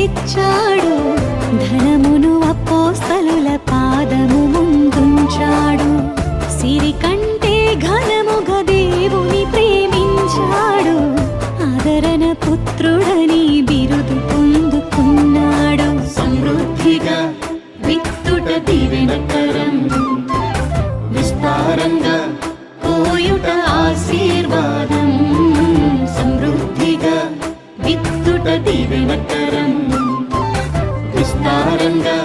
ఇచ్చాడు, ధనమును అపోస్తలుల పాదము ముందుంచాడు. సిరి కంటే ఘనముగా దేవుని ప్రేమించాడు, ఆదరణ పుత్రుడని బిరుదు పొందుకున్నాడు. సమృద్ధిగా విత్తుట దీవెనకరం, విస్తారంగా పోయుట ఆశీర్వాదం. సమృద్ధిగా విత్తుట దీవెనకరం, విస్తారంగా